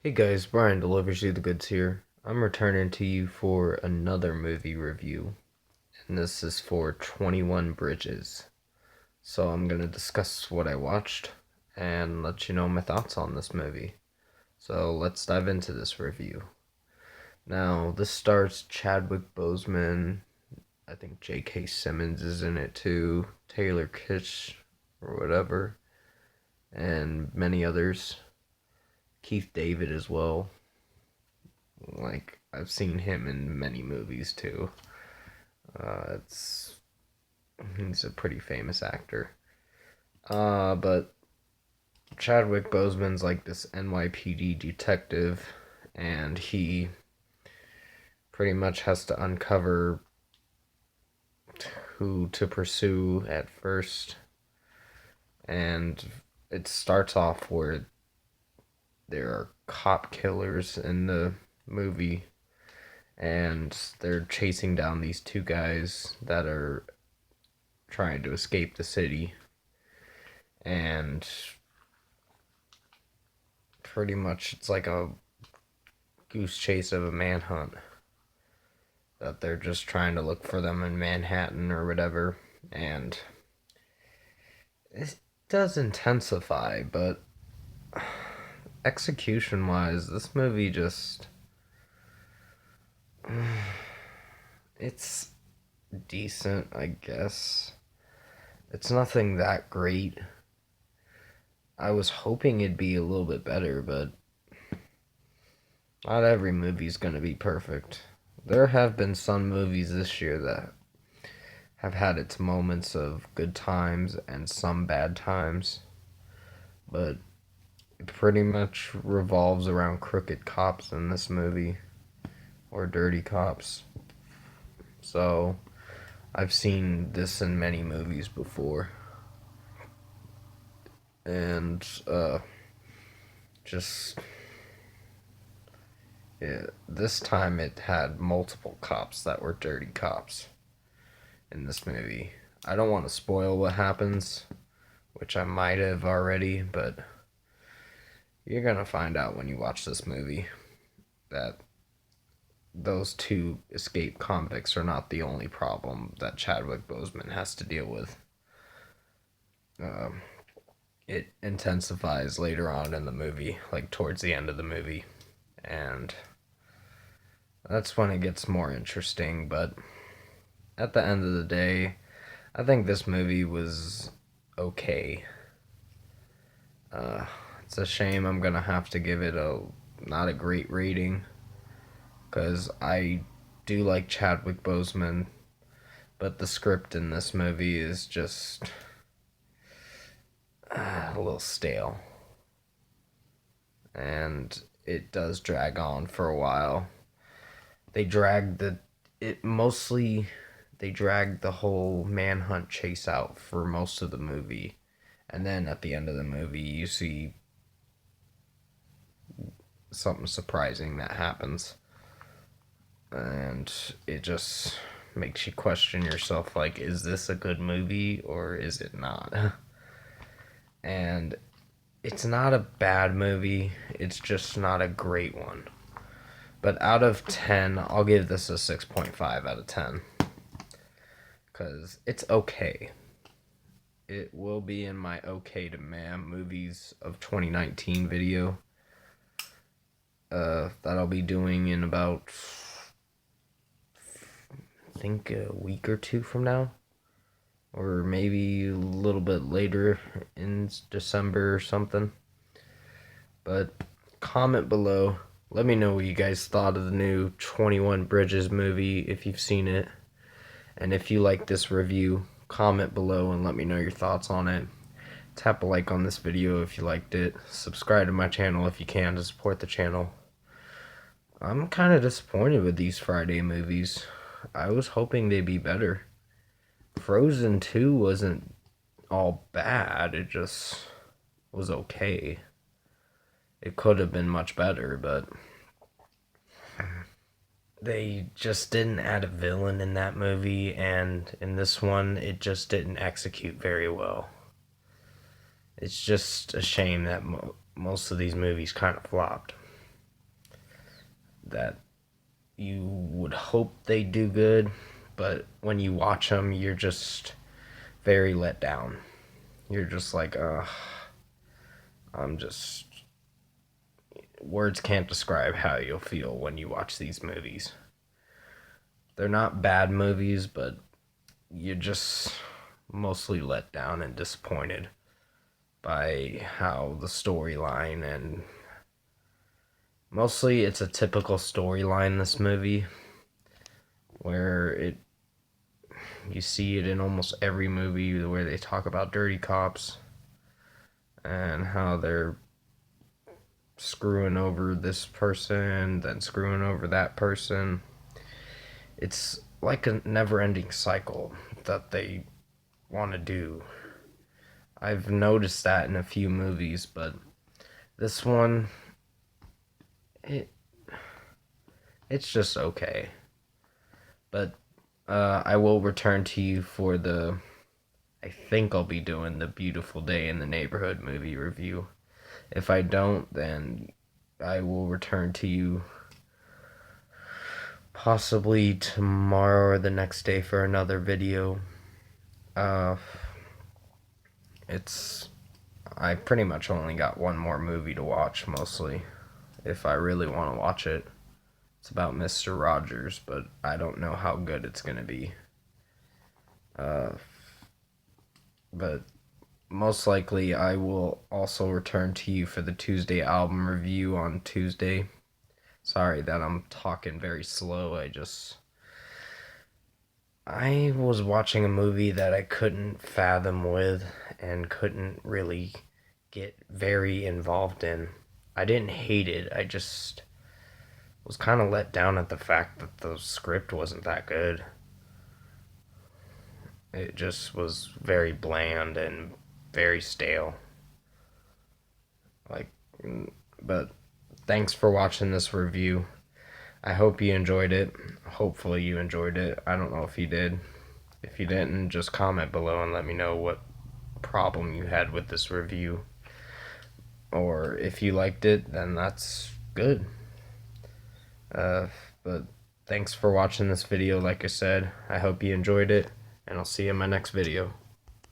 Hey guys, Brian delivers you the goods here. I'm returning to you for another movie review, and this is for 21 Bridges. So I'm going to discuss what I watched and let you know my thoughts on this movie. So let's dive into this review. Now, this stars Chadwick Boseman. I think J.K. Simmons is in it too, Taylor Kitsch or whatever, and many others. Keith David as well. Like, I've seen him in many movies too. It's He's a pretty famous actor. But Chadwick Boseman's like this NYPD detective, and he pretty much has to uncover who to pursue at first. And it starts off where there are cop killers in the movie, and they're chasing down these two guys that are trying to escape the city, and pretty much it's like a goose chase of a manhunt, that they're just trying to look for them in Manhattan or whatever. And it does intensify, but execution wise, this movie just it's decent, I guess. It's nothing that great. I was hoping it'd be a little bit better, but not every movie's gonna be perfect. There have been some movies this year that have had its moments of good times and some bad times, but it pretty much revolves around crooked cops in this movie, or dirty cops. So, I've seen this in many movies before, and just yeah, this time it had multiple cops that were dirty cops in this movie. I don't want to spoil what happens, which I might have already, but you're gonna find out when you watch this movie that those two escaped convicts are not the only problem that Chadwick Boseman has to deal with. Um, it intensifies later on in the movie, like towards the end of the movie, and that's when it gets more interesting. But at the end of the day, I think this movie was okay. Uh, it's a shame I'm gonna have to give it a not a great rating, because I do like Chadwick Boseman, but the script in this movie is just a little stale, and it does drag on for a while. They drag the it mostly they drag the whole manhunt chase out for most of the movie, and then at the end of the movie you see something surprising that happens, and it just makes you question yourself, like, is this a good movie or is it not? And it's not a bad movie, it's just not a great one. But out of 10, I'll give this a 6.5 out of 10, because it's okay. It will be in my okay to man movies of 2019 video that I'll be doing in about, I think, a week or two from now, or maybe a little bit later in December or something. But comment below. Let me know what you guys thought of the new 21 Bridges movie, if you've seen it. And if you like this review, comment below and let me know your thoughts on it. Tap a like on this video if you liked it. Subscribe to my channel if you can to support the channel. I'm kind of disappointed with these Friday movies. I was hoping they'd be better. Frozen 2 wasn't all bad, it just was okay. It could have been much better, but they just didn't add a villain in that movie, and in this one, it just didn't execute very well. It's just a shame that most of these movies kind of flopped. that you would hope they do good, but when you watch them, you're just very let down. You're just like, I'm just. Words can't describe how you'll feel when you watch these movies. They're not bad movies, but you're just mostly let down and disappointed by how the storyline, and mostly it's a typical storyline, this movie, where you see it in almost every movie where they talk about dirty cops and how they're screwing over this person, then screwing over that person. It's like a never-ending cycle that they want to do. I've noticed that in a few movies, but this one, it it's just okay. But I will return to you for I think I'll be doing the Beautiful Day in the Neighborhood movie review. If I don't, then I will return to you possibly tomorrow or the next day for another video. Uh, I pretty much only got one more movie to watch, mostly, if I really want to watch it. It's about Mr. Rogers, but I don't know how good it's gonna be. But most likely I will also return to you for the Tuesday album review on Tuesday. Sorry that I'm talking very slow. I was watching a movie that I couldn't fathom with and couldn't really get very involved in. I didn't hate it. I just was kind of let down at the fact that the script wasn't that good. It just was very bland and very stale. Like, but thanks for watching this review. I hope you enjoyed it. Hopefully you enjoyed it. I don't know if you did. If you didn't, just comment below and let me know what problem you had with this review. Or if you liked it, then that's good. But thanks for watching this video. Like I said, I hope you enjoyed it, and I'll see you in my next video.